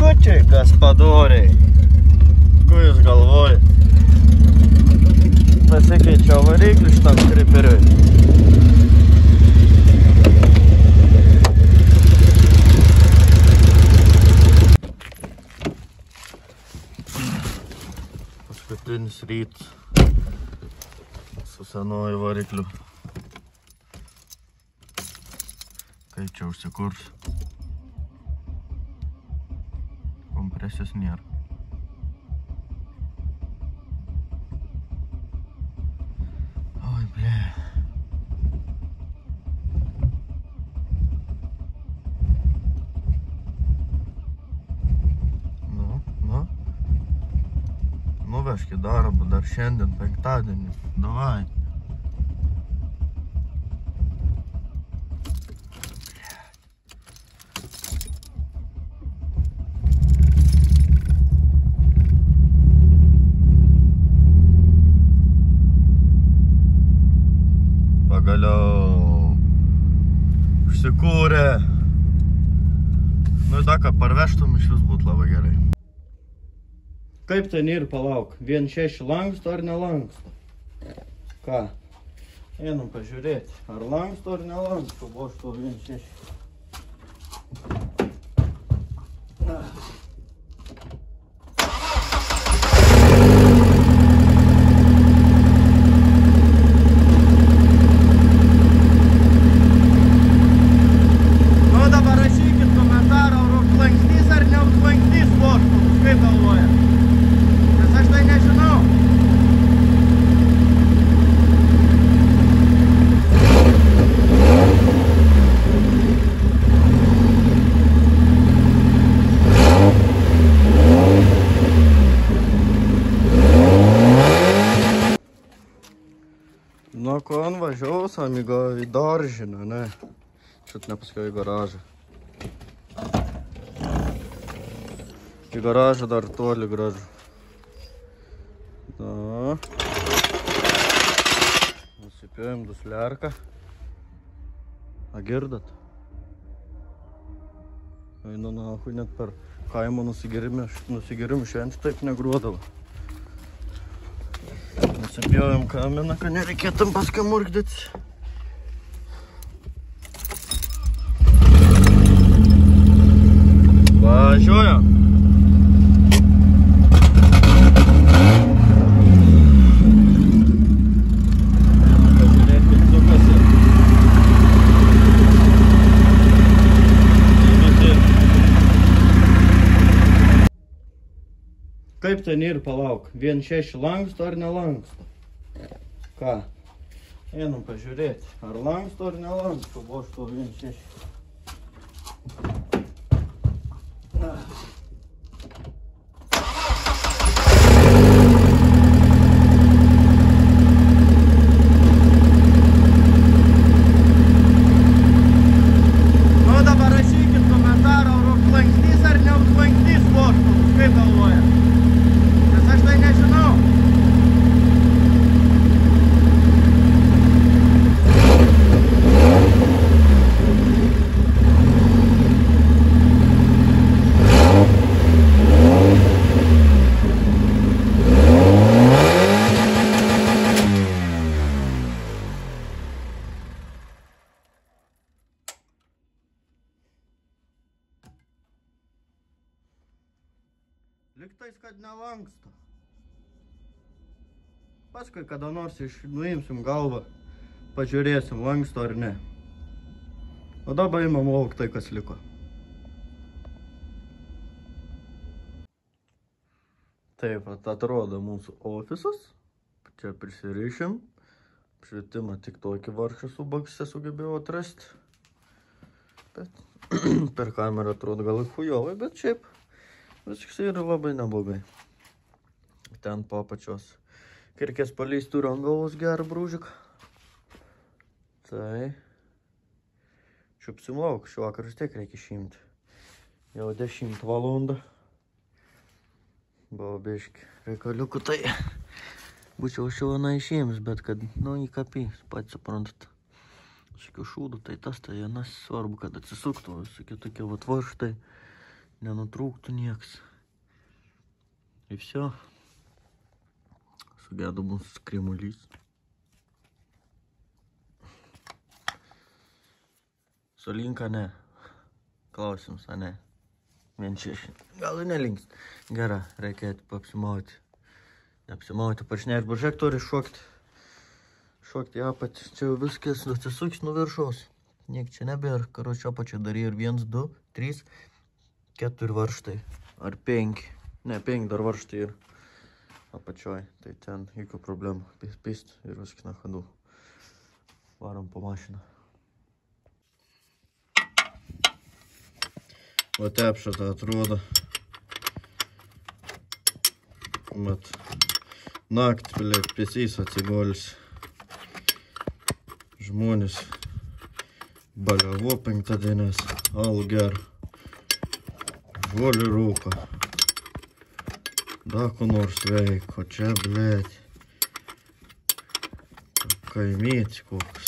Likučiai, gaspadoriai. Ko jūs galvojat? Pasikeičiau variklį šitam kriperiui. Paskutinis rytas su senuoju varikliu. Kaip čia užsikurs? Kompresijos nėra. Oi, blė. Nuvežk į darbą dar šiandien, penktadienį. Davai. Pagaliau užsikūrė. Nu į daką parvežtum, iš vis būtų labai gerai. Kaip ten ir palauk? 1.6 lanksto ar nelanksto? Ką? Einam pažiūrėti, ar lanksto ar nelanksto bošto 1.6. Nu, ko važiaus, amigo, į daržinę, ne? Šit nepaskiau į garažą. Į garažą dar toli gražu. Da. Nusipėjom duslerką. A, girdat? Einu nahui, net per kaimo nusigerimą šiandien taip negruodavo. Nusipjovėm kaminą, kad nereikėtum paskui murkdytis. Važiuojam. Pažiūrėt, kaip sukasi. Kaip ten ir palauk? 1.6 lanksto ar nelanksto? Ką? Einam pažiūrėti, ar lanksto ar nelanksto bošto 1.6. Nu dabar rašykit komentarą, ar užlankstys ar neužlankstys bošto, kaip galvojat? Nes aš tai nežinau. Liktais, kad nelanksto. Paskui kada nors nuimsim galvą, pažiūrėsim, lanksto ar ne. O dabar imam lauk tai, kas liko. Taip atrodo mūsų ofisas. Čia prisirišim. Apšvietimą tik tokį vargšą su bakse sugebėjau atrasti. Bet per kamerą atrodo gal fujovai, bet šiaip viskas yra labai neblogai. Ten po apačios kirkės paleis turiu ant galvos gerą brūžiką. Tai čiupsim lauk, šį vakarą vis tiek reikia išimti. Jau 10 valandą. Buvo biški reikaliukų, tai būčiau šiandieną išėmis, bet kad, nu, įkapys, pats suprantat. Visokių šūdų, tai tas, tai vienas svarbu, kad atsisuktų, visokie tokie vat varžtai. nenutrūktų nieks. Ir все. Sugedo mūsų kremulys. Sulinka ne. Klausimas, a ne. 1.6. Gal ir nelinks. Gera, reikia apsimauti. Neapsimauti, paršinėti prožektorių, šokti į apatį. Čia jau viskas atsisuks nuo viršaus. Niek čia nebėra. Karočią apačią darė ir 1, 2, 3, 4 varžtai. Ar 5. Ne, 5 dar varžtai ir apačioj. Tai ten jokių problemų. Pist ir viskas na ходу. Varom po mašiną. Va taip šitą atrodo. Mat. Naktį, blėt, pėsys atsigolis. Žmonės baliavo 5 dienas. Alų ger. Žuolį rūka. Da ko nors veiko. Čia, blėt. Kaimėti koks.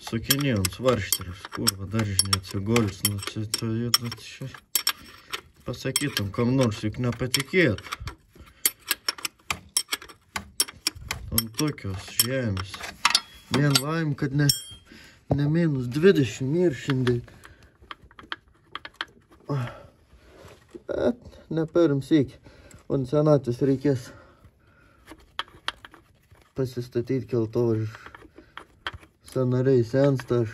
Sukinėjom svaršterius. Kurva, daržinė atsigolis. Nu, čia pasakytum, kam nors juk nepatikėtų. Tam tokios žemės. Vien laim, kad ne minus 20 ir šiandien. Bet ne perim sėki. O senatis reikės pasistatyti keltovą. Senariai sensta, aš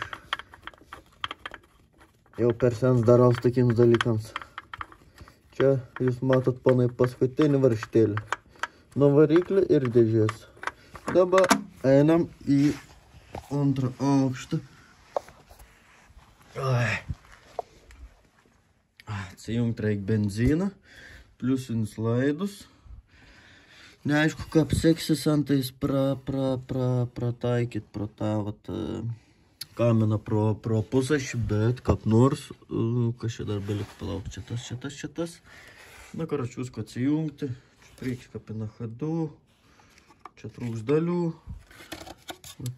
jau per sens daraus tokiems dalykams. Čia jūs matot, ponai, paskutinį varžtėlį. Nuo variklį ir dėžės. Dabar einam į antrą aukštą. Atsijungt reik benziną, pliusins laidus. Neaišku, kaip seksis antais prataikyt pro tą kaminą pro pusašį, bet kaip nors, kas čia dar belik palauk, šitas. Na, karočiui, visko atsijungti. Čia priekį kapina ходу. Čia trūks dalių.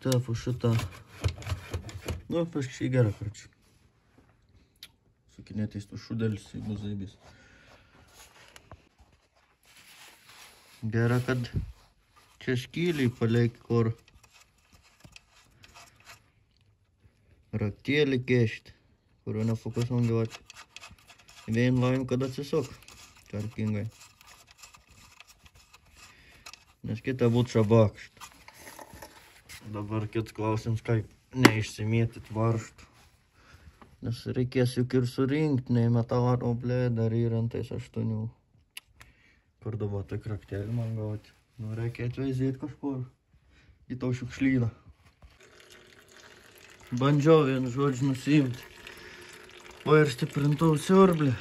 Tefu šitą. Nu, paškai gerą, karočiui. Sukinėtis tų šudelis, jeigu zaibys. Gera, kad čia skyliai paleik kur raktėlį kešti, kurio nefokusuoti. Vien laim, kad atsisuk. Tvarkingai. Nes kita būt šabakšt. Dabar kits klausims, kaip neišsimėtit varžtų. Nes reikės juk ir surinkti, nei metalaro blė, dar įrantais 8. Kur dabar tai raktelį man gauti. Nu, reikia atveizėti kažkur į tau šiukšlyną. Bandžiau vien žodžiu nusiimti. O ir stiprintau siurblį.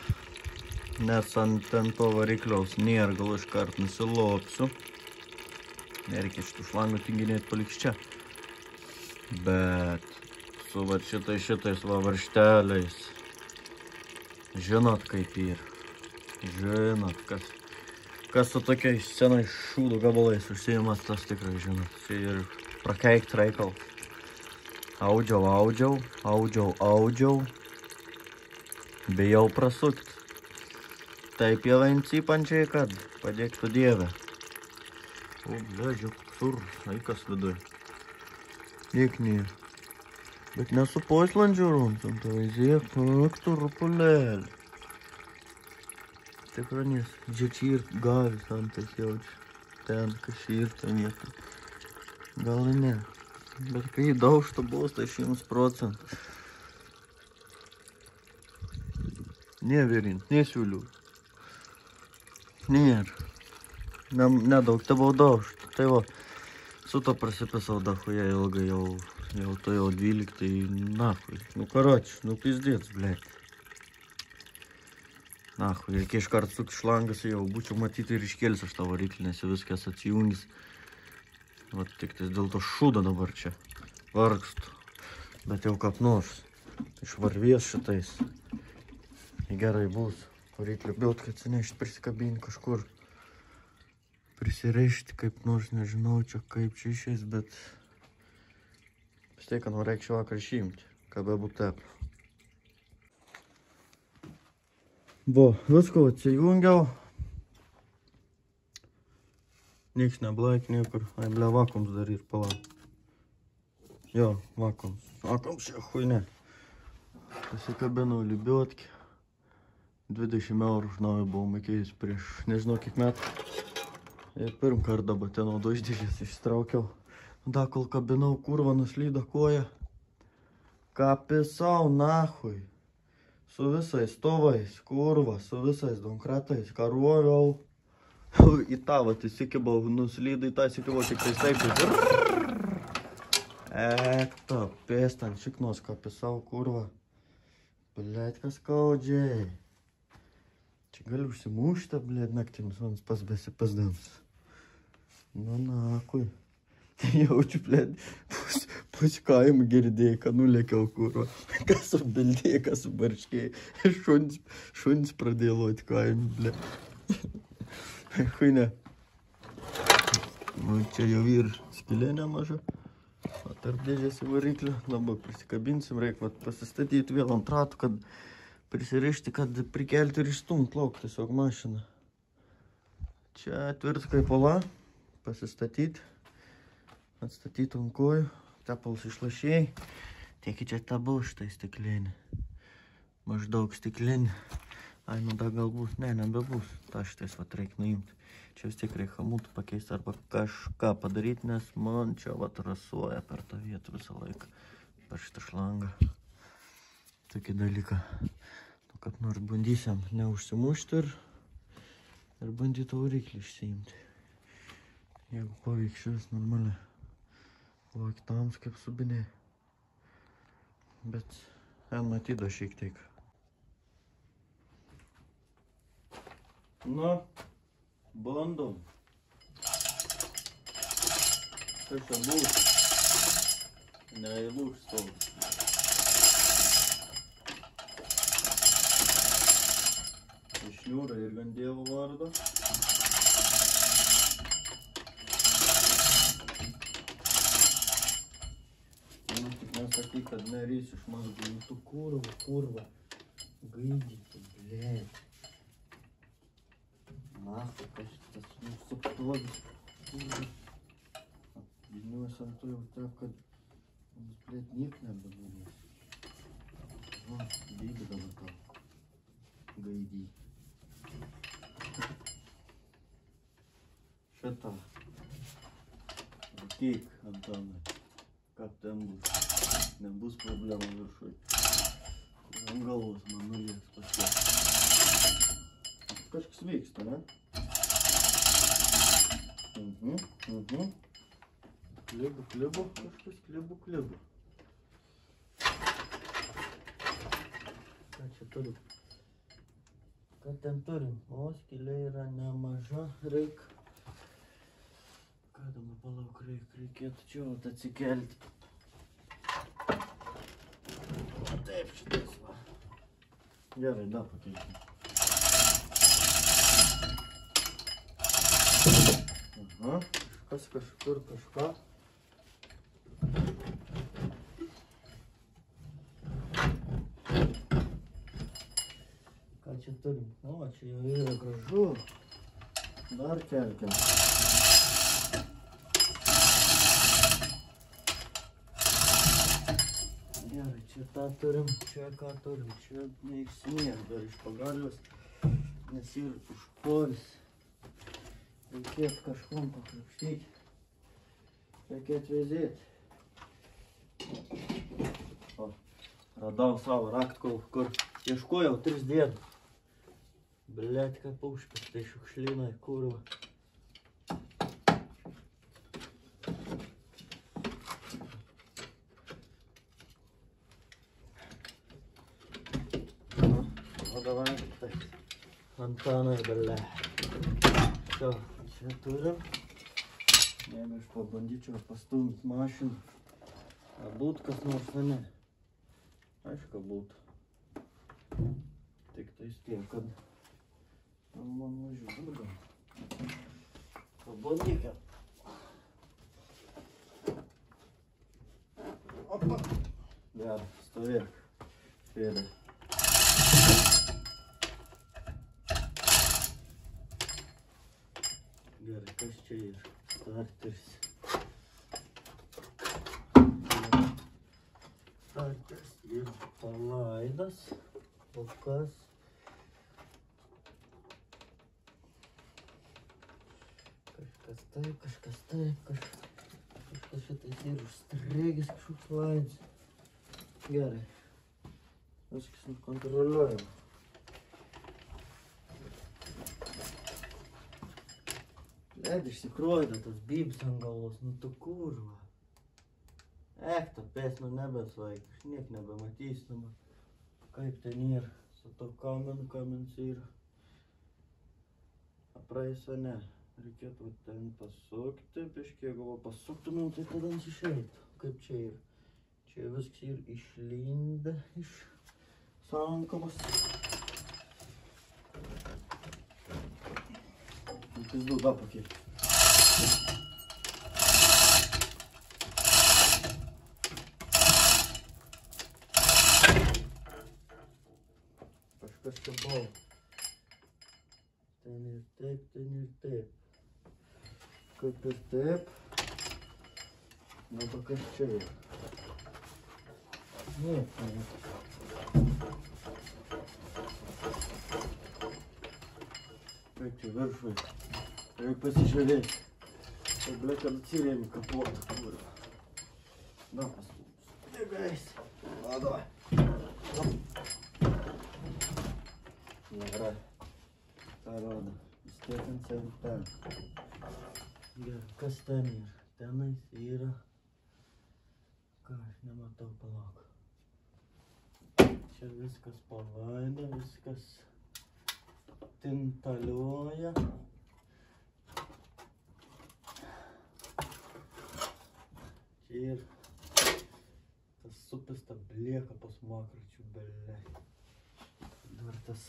Nes ant to varikliaus nėra, gal iškart nusilopsiu. Nereikia šitų šlangų tinginėti paliks čia. Bet su va šitais va varžteliais. Žinot kaip ir. Žinot, kas su tokiais senais šūdų gabalais užsiimas, tas tikrai žinot. Čia ir prakeikt reikal. Audžiau. Bijau prasukt. Taip jau encipančiai, kad padėktų Dievę. O, bležiu, sur, aikas viduj. Niek nėra. Bet nesu poslandžių runtam, tai ziek, turpulėlį. Tikranės, džiačyr gavis antais jaučia. Ten, kažyr, tai nieko. Gal ir ne. Bet kai daužtų bus, tai 100%. Nevirint, nesiūliu. Nėra. Nedaug tebau daužtų. Tai va, su to prasipisau dachuja ilgai, jau to jau 12, nahui. Nu, karoči, nu pizdėts, blėt. Nahui, reikia iškart sukti šlangas, jau būčiau matyti ir iškelsiu aš tą variklį, nes viskas atsijungis. Va, tik tais dėl to šūdo dabar čia vargstu. Bet jau kaip nors išvarvies šitais. Gerai bus. Variklį bilt, kad atsinešti prisikabinti kažkur. Prisirišti kaip nors, nežinau čia kaip čia išės, bet vis tiek, kad reikia šį vakar išimti, ką be būt taip. Vo, viską atsijungiau. Nieks neblaik niekur. Ai, ble, vakums dar ir palauk. Jo, vakums. Vakums čia huinė. Pasikabinau libiotki. 20 eurų už naują buvau mokėjus prieš nežinau kiek metų. Ir pirm kartą batenaudo iš dėžės ištraukiau. Da, kol kabinau, kurva nuslydo koja. Ką pisau, nahui. Su visais stovais, kurva, su visais donkratais, karuoviau. Į tą, vat, įsikibau, nuslydo į tą, įsikibau tik tai taip. Ekta, pėstant, šiknos, ką pisau, kurva. Blėt, kas skaudžiai. Čia gali užsimušti, blėt, naktimis, man pasbesipasdams. Nu, nakui. Jaučiu, blėt, pusikaimų girdėjai, kad nulėkiau, kurva. Kas subildėjai, kas subarškėjai. Šunis pradėjo loti kaimų, blėt. Huinė. Nu, čia jau ir skylė nemaža. O tarp dėžės į variklį. Dabar prisikabinsim, reikia pasistatyti vėl ant ratų, kad prisirišti, kad prikelti ir išstumt lauk tiesiog mašiną. Čia tvirtas kaip ola. Pasistatyti. Atstatyti ant kojų. Tepals išlašėjai. Tieki čia tabu štai stiklinė. Maždaug stiklinė. Ai, nu da galbūt, ne, nebebus. Ta šitais vat reik nuimti. Čia vis tiek reikia hamultų pakeisti arba kažką padaryti, nes man čia vat rasuoja per tą vietą visą laiką. Per šitą šlangą. Tokį dalyką. Nu, kad nors bandysim neužsimušti ir bandyti variklį išsiimti. Jeigu pavyks šis normaliai. Laktams kaip subinė. Bet matyda šiek tiek. Nu, bandom. Kas čia bus? Neįlūž stovas. Išniūra ir gan Dievo vardo. Nu, tik nesakyk, kad nerys iš mazgų. Tu kurva. Gaidyti, blėt. Nafta, kas šitas nusuptovis. Apviniuosi ant to jau taip, kad mums, blėt, niek nebegalės. Nu, gaidį dabar tau. Gaidį. Šitą. Ateik, Antanai. Kaip ten bus. Nebus problemų viršui. Ant galvos man nulieks pasieks. Kažkas vyksta, ne? Klibu, kažkas klibu. Ką čia turim? Ką ten turim? O, skylė yra nemaža, reik. Ką dabar palauk, reikėtų čia atsikelti. Taip, šitas va. Gerai, da pakeisim. Aha, kažkur kažką. Ką čia turim? O, čia jau yra gražu. Dar kelkim. Gerai, čia tą turim, čia ką turim. Čia neišsiniek dar iš pagalvės, nes ir užporis. Reikėtų kažkom pakrapštyti. Reikėtų vezėti. O, radau savo raktą, kur ieškojau 3 dienų. Blėt, kaip užpės, tai šiukšlynai, kurva. O, davai, taip. Antanai, blėt. Čia. Čia turim. Jeigu aš pabandyčiau pastumti mašiną. Ar būtų kas nors, ne? Aišku, būtų. Tik tais tiek, kad man važiuoju. Pabandykim. Opa. Gerai, stovėk. Sėdai. Gerai, kas čia yra? Starteris. Starteris yra palaidas. O kas? Kažkas taip, kažkas šitais yra užstrigęs kažkoks laidas. Gerai. Viskas nukontroliuojama. Leid išsikroida tas bybs ant galvos, nu tu kurva. Ta pės, nu nebesvaik, aš niek nebematys, nu kaip ten yra, su to kamens yra. Apraisa ne, reikėtų ten pasukti, biškiai, jeigu pasuktumėm, tai tada jis išeitų, kaip čia yra. Čia viskas yra išlindę iš sankamos. Pizdu, da pakėlė. Kažkas čia buvo. Ten ir taip, ten ir taip. Kaip ir taip. Na, to kas čia yra. Niek, niek. Kaip čia viršui. Reikia pasižiūrėti. Tai, ble, kad atsirėmė kapotą, kurva. Da, paslūps. Na, davai. Gerai. Ką rodo? Vis tiek ant ten. Gerai, kas ten yra? Tenais yra. Ką, aš nematau, palauk. Čia viskas palaida, viskas tintalioja. Ir tas supis ta blieka pas makračių belė. Dar tas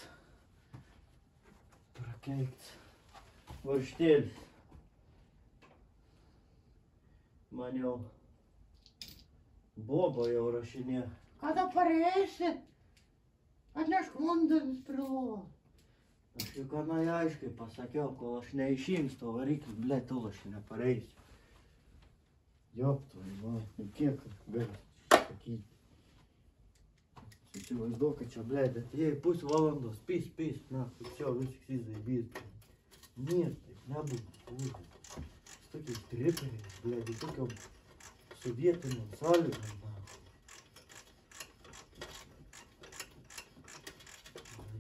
prakeikts varžtėlis. Man jau Boba jau rašinė. Kada pareisi? Atnešk vandenis prie lovos. Aš jau kanai aiškiai pasakiau, kol aš neišjungs to variklį, ble, tol aš nepareisiu. Jop, tvai, kiek gali sakyti. Įsivaizduoju, kad čia, ble, bet jei pusę valandos pys, na, čia viskas įzaibys. Niek, taip nebūtų, kurva. Su tokiais triperiais, ble, tokiom sovietiniam sąlygom, na.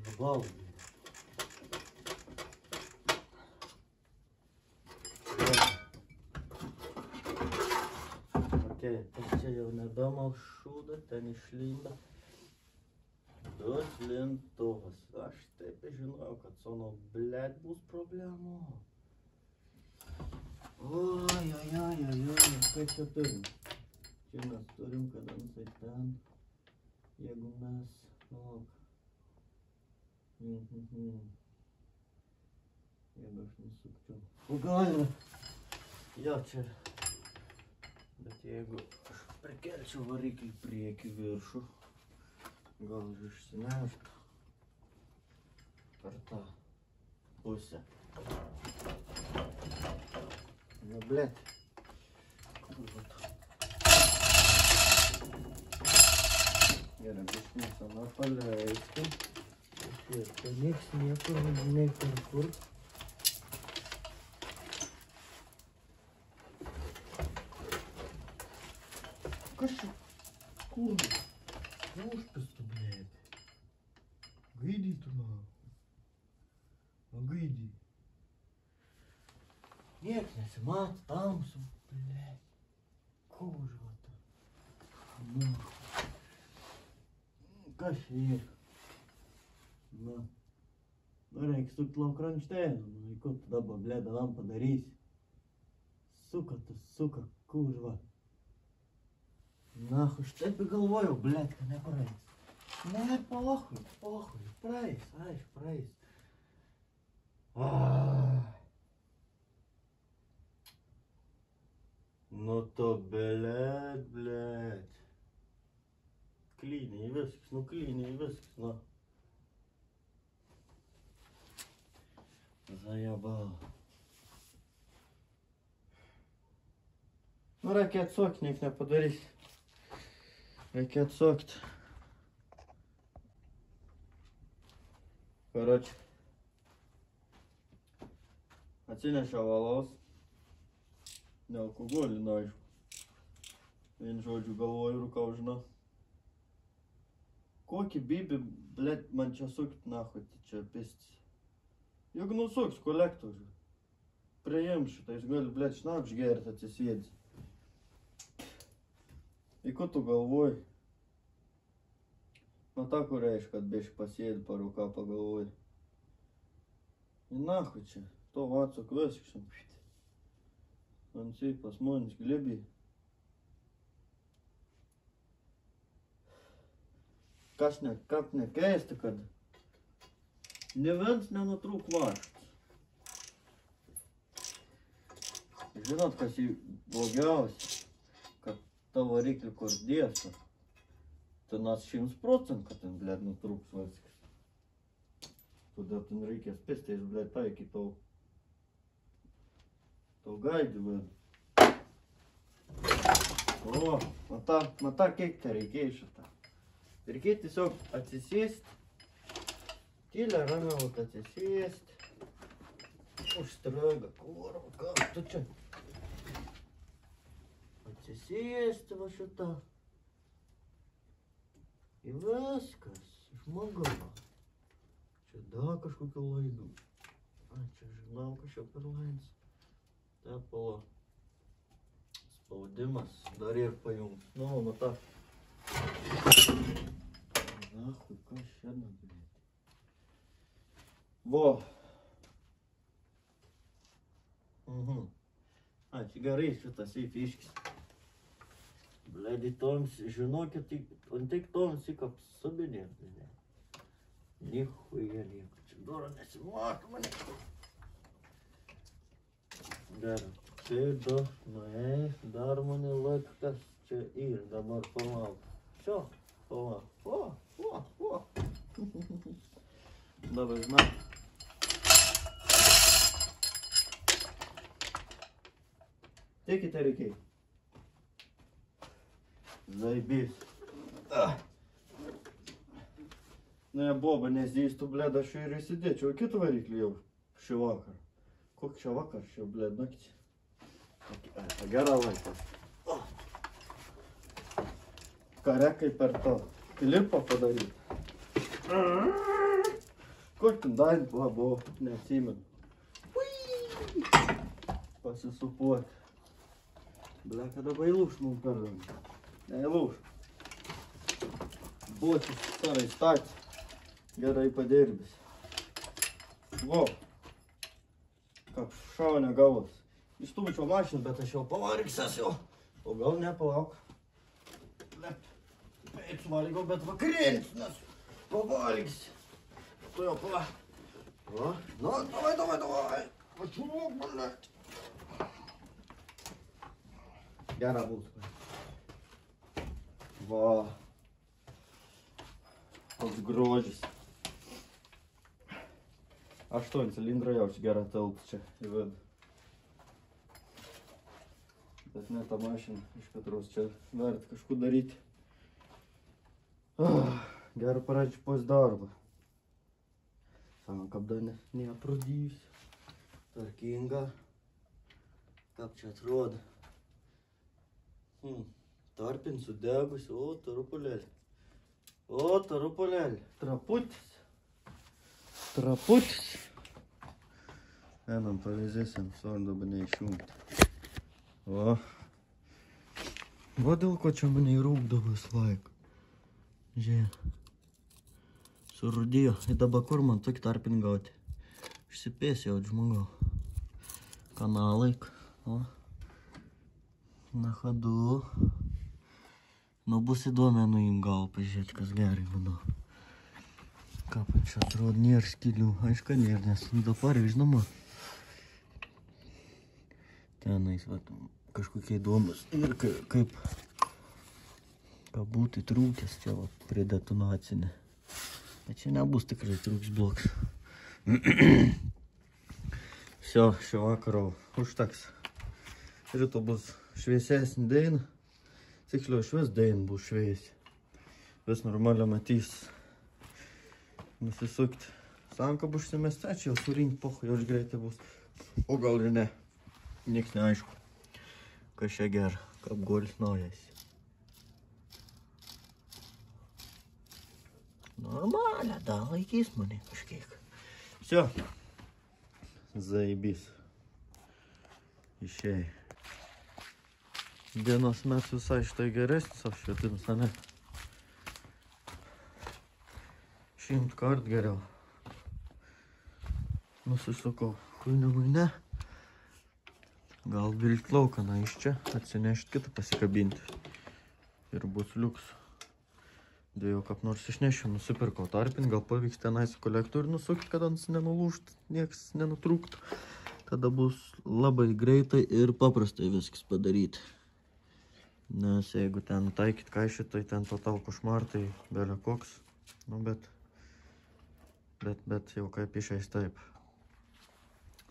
Nebalų. Tas čia jau nebemalšūda, ten išlinda. Dos lintuvas. Aš taip žinojau, kad su no blėt bus problemų. Oi, kaip čia turim? Čia mes turim, kada jisai ten. Jeigu mes, lauk. Jeigu aš nesukčiau. O galima. Jo, čia. Bet jeigu aš prikelčiau variklį priekį viršų, gal išsineštų per tą pusę. Nu, blėt. Gerai, biškį sana paleiskim. Ir tai nieks niekur, nei per kur. Kas čia? Kurva? Užpis tu, blėt. Gaidį tu, na. Gaidį. Niek nesimato, tamsu, blėt. Kurva tu. Na. Kas čia yra? Na. Nu, reikia sukt lauk kranštėną. Nu, ko tu dabar, blėt, dalam padarysi? Suka tu, suka, kurva. Нахуй, что я galvojau, блядь, kad nepraeis. Ne, pohui, praeis, aišku, praeis. Nu to, blėt. Klyniai viskas, nu. Zajebal. Nu, reikia atsukt, niek nepadarys. Reikia atsukt. Karoči. Atsinešiau alaus. Nealkoholinio, aišku. Vien žodžiu galvoju, rūkau, žinau. Kokį bibį, blėt, man čia sukt nahui, čia pistis. Juk nusuks kolektorių. Priėm šitą, jis gali, blėt, šnapš gert atsisėdzi. I ko tu galvoji? Na ta, kur reiškia, kad biški pasėdi parūką pagalvoji. I nahui čia, to vatsuk veskšim. Ansai pas manis glebį. Kas kap nekeista, kad ne viens nenutrūk vaškas. Žinot, kas jį blogiausia, kad tavo variklį kur dėsta, tai nas 100%, kad ten, blėd, nutrūks vaškas. Todėl ten reikės pistės, blėd, taikyti tau gaidį, blėd. O, mata, kiek te reikėjo šitą. Reikia tiesiog atsisėst, tyliai ramiau atsisėst, užstraiga, kurva, ką tu čia? Atsisėst va šitą. Ir viskas, žmogau. Čia dar kažkokių laidų. A, čia žinau, kažką per laidas. Tepalo spaudimas, dar ir pajungs. Nu, mata. Nahui, kas šiandien, blėt. Vo. A, čia gerai šitas įfiškis. Blėd, toms, žinokit, on tik toms įk apsubinėt, blėd. Nichuja nieko, čia dora nesimaka mane. Gerai, čia dar mane laikas čia ir dabar palauk. Все, о. Давай, знак. Тільки реки. Заебись. Ну я боба не з'їсту, блядь, а що і сидячи. Який ти варіклі йов? Ще вакар. Кок ще вакар, ще, блядь, ногті. Гера лайка. Karekai per to klipą padaryti. Kokį dain buvo, neatsimenu. Pasisupuoti. Ble, kada bailūš mums perdam. Neįlūš. Bočius sarai statė. Gerai padirbis. Vo. Kaip šaunė gavos. Išstūmičiau mašiną, bet aš jau pavargsęs jau. O gal nepalauk. Taip suvalgau, bet vakarėlis, nes pavalgys. Tu jau pa. O, nu, davai. Pačiūk, blėt. Gera bus. Va. Toks grožis. 8 cilindrai jau čia gera telps čia į vidų. Bet ne tą mašiną, iš katros čia verta kažkur daryti. Gerai pradžiu pos darbą. Sako, kaip dar neaprudysiu. Tvarkinga. Kaip čia atrodo. Tarpin sudegusi, o tarupulėlį. O tarupulėlį. Traputis. Traputis. Einam pavėzėsim, dabar neišjungti. O. Va dėl ko čia mane įrūkdavo vis laiką. Žiūrėk. Surūdėjo. Ir dabar kur man tokį tarpinį gauti? Išsipės jau, žmogau. Kanalai. O. Na ходу. Nu bus įdomi nuim gal pažiūrėti, kas gerai manau. Ką čia atrodo, nėra skylių. Aišku, nėra, nes dabar, žinoma. Tenais, va, kažkokie įdomus. Ir kaip būtų trūkęs čia, va, prie detonacinė. Bet čia nebus tikrai trūks bloks. Все, šio vakaro užteks. Ryto bus šviesesnį dainą. Tiksliau, švies dainą bus šviesi. Vis normaliai matys. Nusisukti. Sankabą užsimesti, čia jau surinkti pochą, jau greitai bus. O gal ir ne. Nieks neaišku. Kas čia gera, kaip golis naujas. Normaliai, da, laikys mane kažkiek. Все. Zaibys. Išėjai. Dienos mes visai šitai geresnis apšvietimas, ne? 100 kart geriau. Nusisukau. Huine. Gal vilkt laukaną iš čia, atsinešti kitą pasikabinti. Ir bus liuks. Dėjau kaip nors išnešiu, nusipirkau tarpinį, gal pavyks tenai su kolektoriu nusukti, kad ant nenulūžtų, nieks nenutrūktų. Tada bus labai greitai ir paprastai viskas padaryti. Nes jeigu ten taikyt kaišį, tai ten total košmar, tai belė koks. Nu, bet jau kaip išeis taip.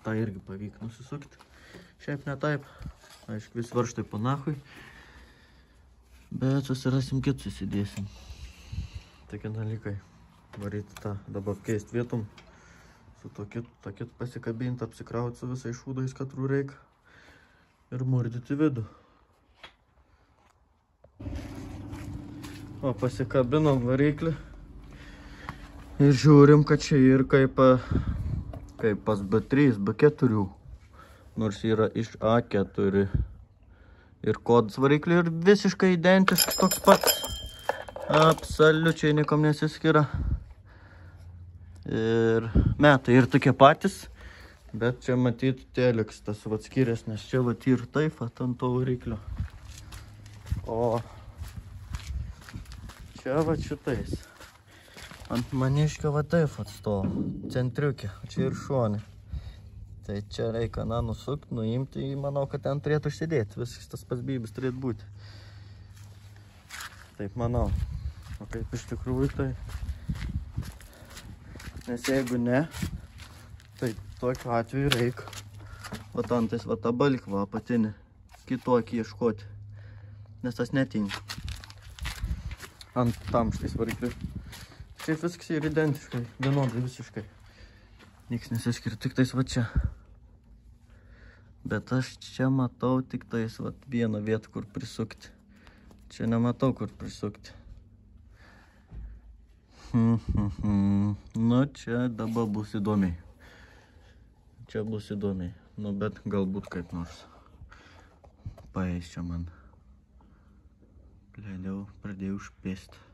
Tai irgi pavyk nusisukti. Šiaip ne taip. Aišku, vis varštai panahui. Bet susirasim kitus įsidėsim. Tokie dalykai. Varyti tą dabar keist vietom. Su to kitu pasikabinti, apsikrauti su visais šūdais, katrų reikia. Ir murdyti vidų. O pasikabinom variklį. Ir žiūrim, kad čia ir kaip pas B3, B4. Nors yra iš A4. Ir kodas variklį ir visiškai identiškas toks pats. Absoliučiai niekam nesiskiria. Ir metai ir tokie patys. Bet čia matyti teliks tas vat skirias, nes čia vat ir taip ant to variklio. O čia vat šitais. Ant maniškio va taip atstovo, centriukė, čia ir šonė. Tai čia reikia, nusukti, nuimti, manau, kad ten turėtų užsidėti. Viskas tas pats bybis turėtų būti. Taip manau. O kaip iš tikrųjų tai. Nes jeigu ne, tai tokiu atveju reikia. Va antais, va tą balkvą apatinį, kitokį ieškoti. Nes tas netinka. Ant tam šitais variklius. Šiaip viskas yra identiškai, vienodai visiškai. Niks nesiskiria, tik tais va čia. Bet aš čia matau tik tais va vieną vietą, kur prisukti. Čia nematau, kur prisukti. Nu, čia dabar bus įdomiai. Čia bus įdomiai. Nu, bet galbūt kaip nors. Paeis čia man. Pradėjau špėsti.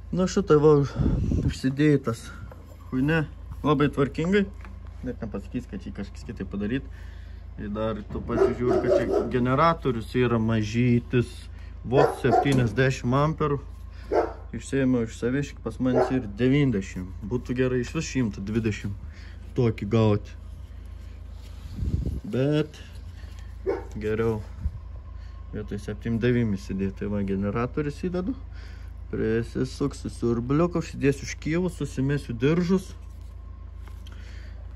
Nu šitai va užsidėjai tas huine labai tvarkingai. Net nepasakys, kad čia kažkas kitai padaryti. Ir dar tu pasižiūri, kad čia generatorius yra mažytis. Vos 70 amperų. Išsėmiau iš saviškį, pas manis ir 90. Būtų gerai iš vis 120 tokį gauti. Bet geriau vietoj 7-9 įsidėti. Tai va generatorius įdedu. Prisisuksiu siurbliuką, užsidėsiu škyvus, susimėsiu diržus.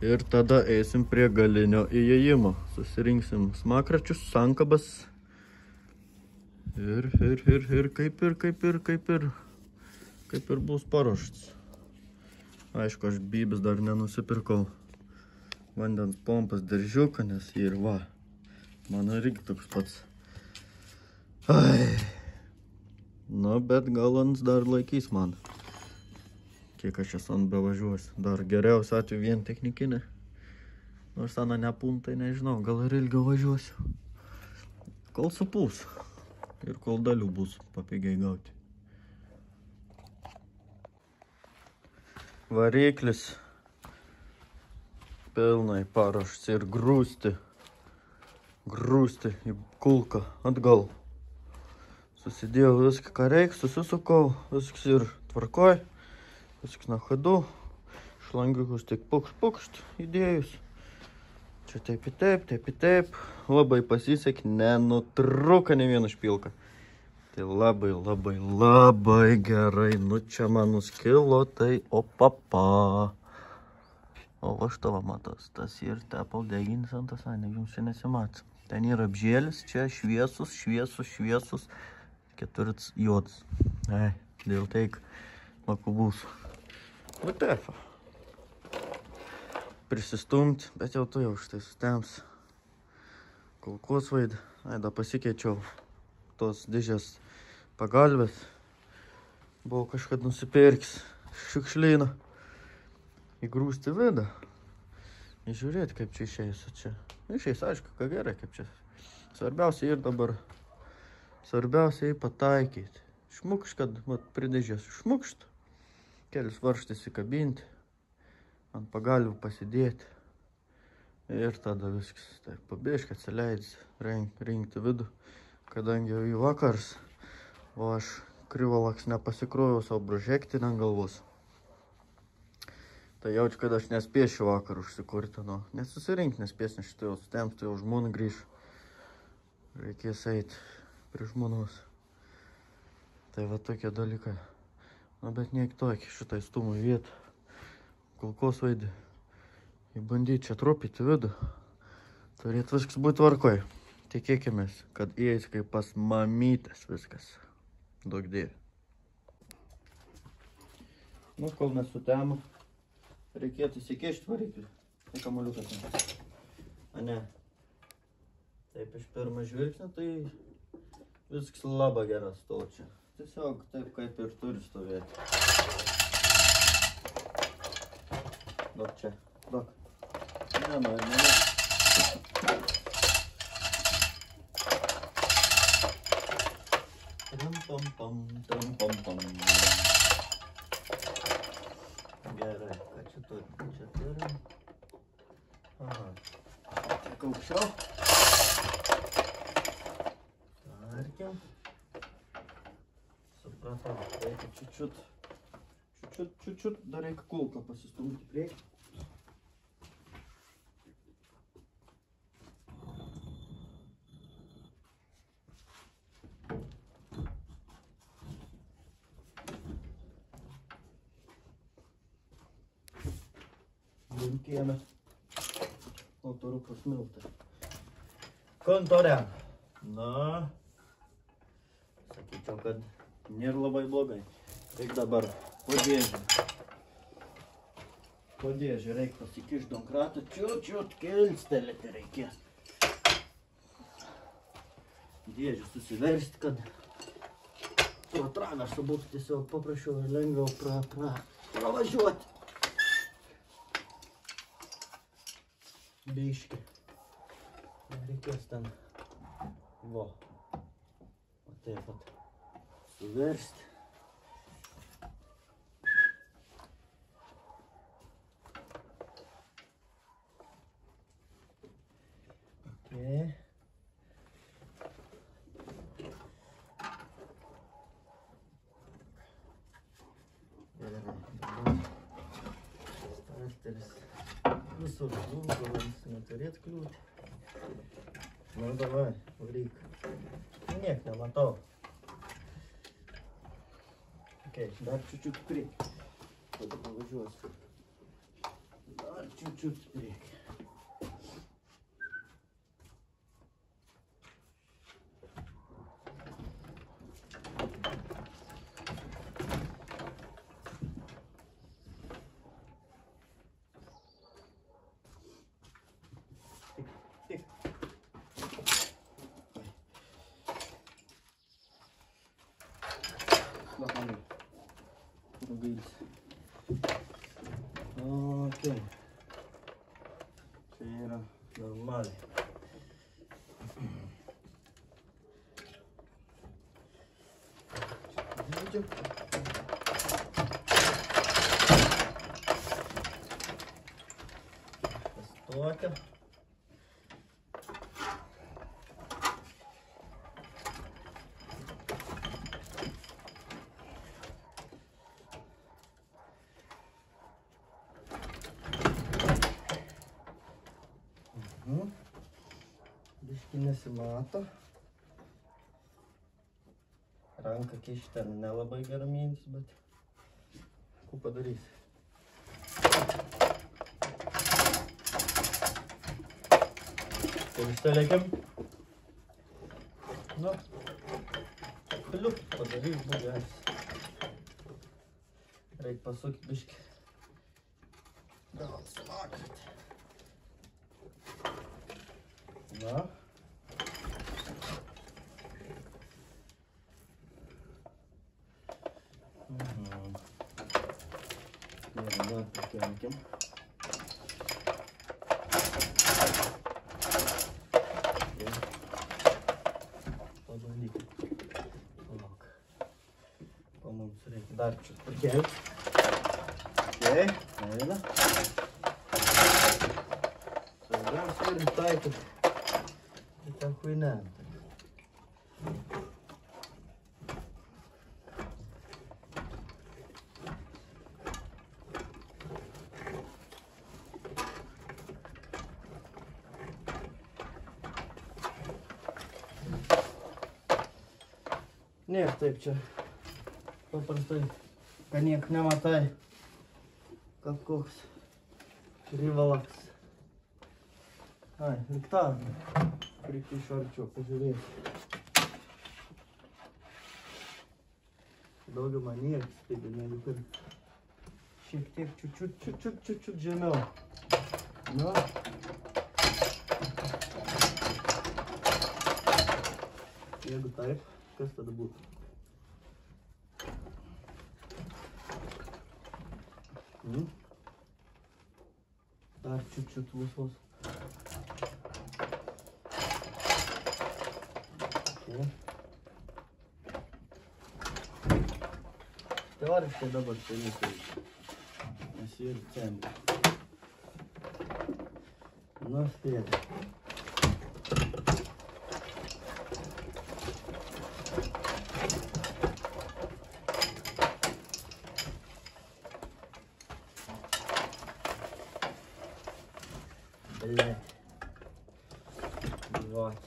Ir tada eisim prie galinio įėjimo. Susirinksim smakračius, sankabas. Ir kaip ir bus paruoštas. Aišku, aš bybis dar nenusipirkau vandens pompas diržiuką, nes jį ir va. Mano irgi toks pats. Ai. Nu, bet gal ant dar laikys man. Kiek aš esu ant bevažiuosiu. Dar geriausia atveju vien technikinė. Nors ana nepuntai, nežinau, gal ir ilgiau važiuosiu. Kol supūs. Ir kol dalių bus papigiai gauti. Variklis pilnai paruoštas ir grūsti į kulką atgal. Susidėjau viską, ką reikia, susisukau, viskas ir tvarkoj, viskas na chodu, šlangiukus tik pukšt įdėjus. Čia taip į taip, labai pasisekė, nenutrūko ne vieną špilką. Tai labai gerai, nu čia man nuskilo, tai opapa. O va šitą va matos, tas ir tepal deginis ant tas, ne, jums čia nesimato. Ten yra apžėlis, čia šviesus, keturis juodas. Dėl teik, laku bus. Nu tefa. Prisistumt, bet jau tu jau štai sustems. Kulkos vaid, da pasikeičiau tos dėžės pagalbės. Buvau kažkad nusipirkęs šiukšlyną. Įgrūsti vidą. Žiūrėti, kaip čia išeis. Čia išeis, aišku, ką gerai, kaip čia. Svarbiausia ir dabar. Svarbiausia į pataikyti. Šmukšt, kad pridėžės šmukšt. Kelis varžtis įkabinti. Ant pagalvių pasidėti. Ir tada viskas. Tai pabėžk, atsileidzi, rinkti vidų. Kadangi jau į vakars, o aš krivolaks nepasikroviau savo prožektinį ant galvos. Tai jaučiu, kad aš nespėšiu vakar užsikurti. Nu, nesusirinkti nespės, nes šitą jau sutems, tai jau žmona grįš. Reikės eiti prie žmonos. Tai va tokie dalykai. Nu, bet niek tokį šitą įstumų vietą. Kulkos vaidį. Įbandyti čia trupyti vidų. Turėtų viskas būti tvarkoj. Tikėkimės, kad įeis kaip pas mamytės viskas. Daug dėvi. Nu, kol mes sutemo, reikėtų įsikeišti variklį. Tai kamaliukas. A ne. Taip iš pirmą žvilgsnį, tai viskas labai geras stovi čia. Tiesiog taip kaip ir turi stovėti. Dok čia, dok. Nenori. Tram-pam-pam. Gerai, ką čia turim? Čia turim. Aha. Tik aukščiau. Tarkim. Supratau, reikia čiut-čiut, dar reikia kulką pasistumti priekį. Linkėjame. O turiu pasmiltą. Kontore. Na, sakyčiau, kad nėra labai blogai. Reikia dabar po dėžę reikia pasikišti donkratą, čiut kilstelėti reikės. Dėžę susiversti, kad pro traversą būtų tiesiog paprasčiau ir lengviau pravažiuoti. Biški. Reikės ten va taip pat suversti. Visur žūgalas neturėt kliūti. Nu, davai, varyk. Niek nematau. Ok, dar čiut priekį. Tada pavažiuosiu. Dar čiut priekį. Ok. Čia yra normaliai. Pastokia. Biški nesimato. Ranką kišti ten nelabai gera mintis, bet ko padarysi. Kilstelėkim. Nu, kliuk padaryk būdės. Reik pasukti biškį. Gal smakit. Na. Gerai, pakelkim. Pabandykim. Palauk. O mums reikia dar čia pakelti. Okei, eina. Svarbiausia ir taikyti. Ir ten huinę. Niek taip čia paprastai, kad niek nematai, kad koks rivalas. Ai, lik tą, reikia iš arčiau pažiūrėti. Daugiau man niek spėdė, negu kad šiek tiek čiut žemiau. Nu. Jeigu taip, kas tada būtų? Dar čiut vos. Teoriškai dabar čia nesuvyčiau. Nes ir centrą. Nu, spėdė. Блядь. Вот.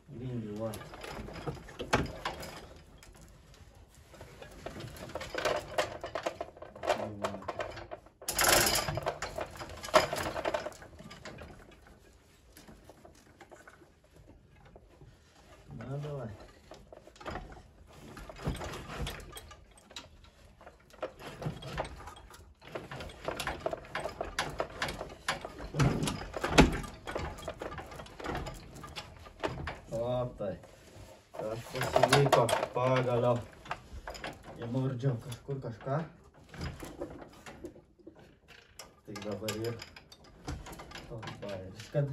Блин, вот. Ну, давай. O, tai. Kažkas įvyko pagaliau. Įmurdžiau kažkur kažką. Tai dabar ir toks bairis, kad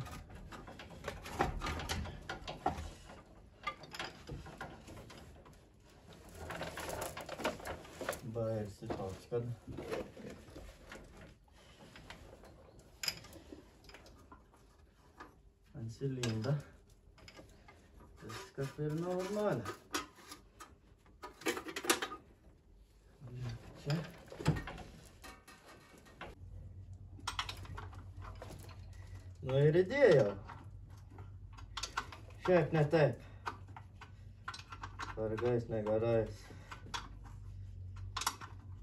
bairis ir toks, kad ant cilinda. Viskas ir normaliai. Čia. Nu ir įdėjau. Šiaip ne taip. Vargais negarais.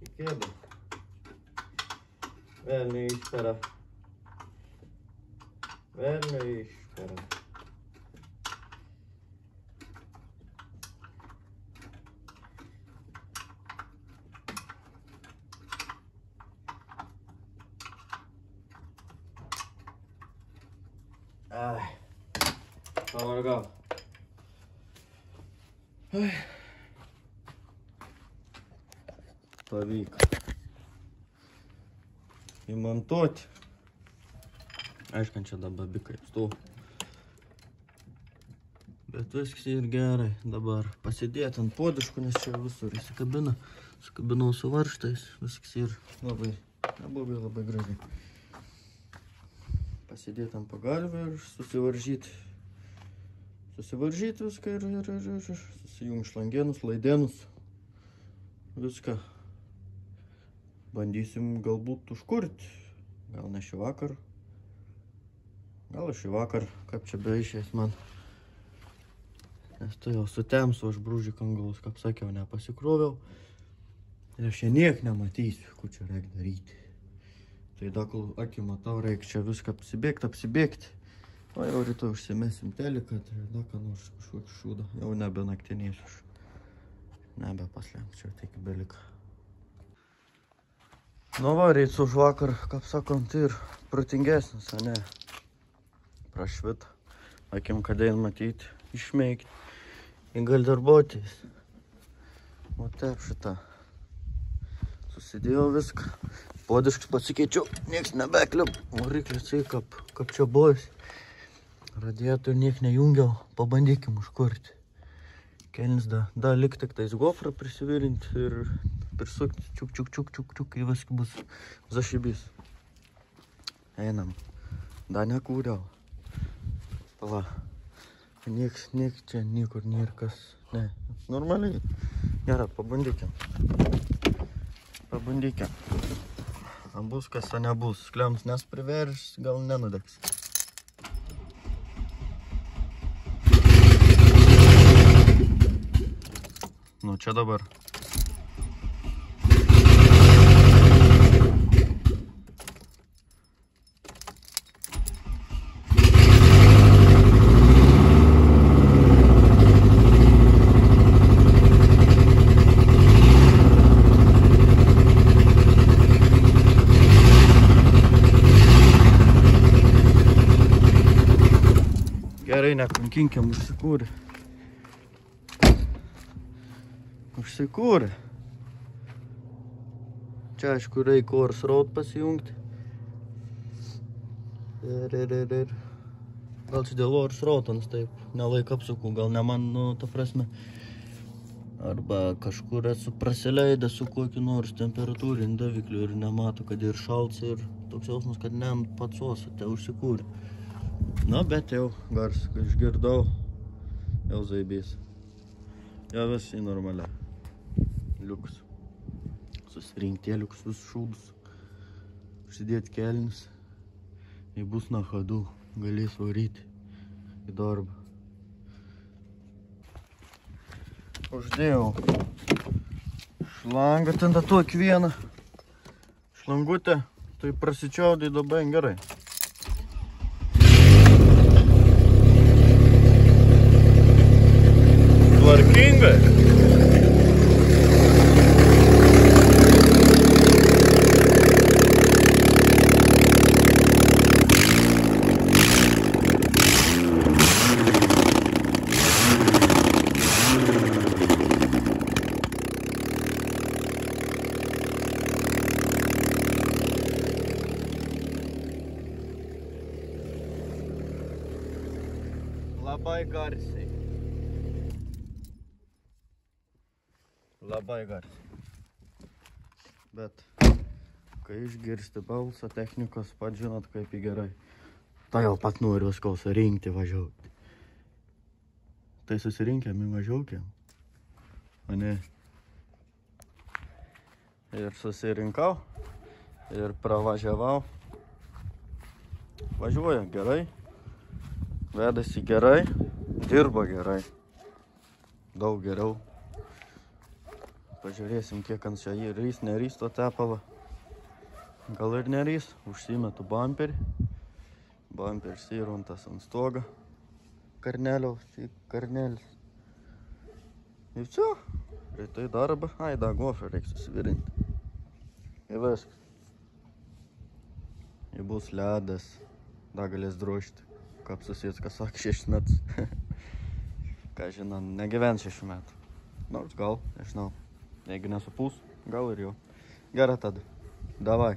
Įkėliau. Vėl neišpera. Vėl neišpera. Ai, pavargau. Pavyko įmontuoti. Aišku, čia dabar bikai apstų. Bet viskas ir gerai. Dabar pasidėti ant puodiškų, nes čia visur įsikabina. Sukabinau su varžtais. Viskas ir labai, labai gražiai. Pasidėti ant pagalvę ir susivaržyti. Susivaržyti viską ir susijungi šlangenus, laidenus. Viską. Bandysim galbūt užkurti. Gal ne šį vakar. Gal šį vakar, kaip čia beišės man. Nes tai jau sutemsiu, aš brūžį kangalus, kaip sakiau, nepasikroviau. Ir aš čia niek nematysiu, ko čia reikia daryti. Tai da, kol akį matau, reikia čia viską apsibėgti. O jau rytoj užsimesim teliką, tai da, ką nors kažkokį šūdą. Jau nebe naktinėsiu. Nebe paslenkčiau, tik belika. Nu va, ryts už vakar, kaip sakant, ir protingesnis, a ne? Prašvita. Akim, kadėl matyti, išmėgti. Ir gal darbuotis. O taip šitą. Susidėjau viską. Podiškas pasikeičiau, nieks nebekliu. Variklis, kaip čia buvęs. Radiatorių niek nejungiau, pabandykim užkurti. Kelnis da lik tik tais gofrą prisivirinti ir prisukti čiuk, ir viskas bus zašybys. Einam. Da nekūriau. Pala. Nieks čia niekur nėra kas. Ne, normaliai. Gerai, pabandykim. Bus kas, o nebus. Skliams nespriverš, gal nenudegs. Nu, čia dabar. Gerai, nekankinkiam, užsikūrė. Čia, aišku, reikia ors raut pasijungti. Ir. Gal čia dėl ors rautans, taip, nelaik apsuku, gal ne man, nu, ta prasme. Arba kažkur esu prasileidęs su kokiu nors temperatūrinį davikliu ir nemato, kad ir šalts, ir toks jausmas, kad ne ant patsos, te užsikūrė. Na, bet jau gars, kai išgirdau, jau zaibys. Jau visi normaliai. Liuks. Susirinkti liuks visus šūdus. Užsidėti kelnius. Jei bus na chodu, galės varyti į darbą. Uždėjau šlangą, ten tą tokį vieną šlangutę, tai prasičiaudai dabar gerai. Tvarkingai. Labai garsiai. Labai garsiai. Bet, kai išgirsti balsą technikos, pat žinot, kaip į gerai. Tai jau pat noriu viskau surinkti, važiuoti. Tai susirinkėm į važiuokėm. O ne? Ir susirinkau. Ir pravažiavau. Važiuoja gerai. Vedasi gerai. Dirba gerai. Daug geriau. Pažiūrėsim, kiek ant čia rys, nerys to tepalo. Gal ir nerys. Užsimetu bamperį. Bamperis įruntas ant stogo. Karneliaus, karnelis. Ir čia. Rytai darbą. Ai, da, gofrą reikia susivirinti. Ir viskas. Ir bus ledas. Da galės drožti. Kaip susijęs, kas sakė, 6 metus. Ką žinau, negyvens 6 metų. Nors gal, nežinau. Jeigu nesupūs, gal ir jau. Gerai tada. Davai.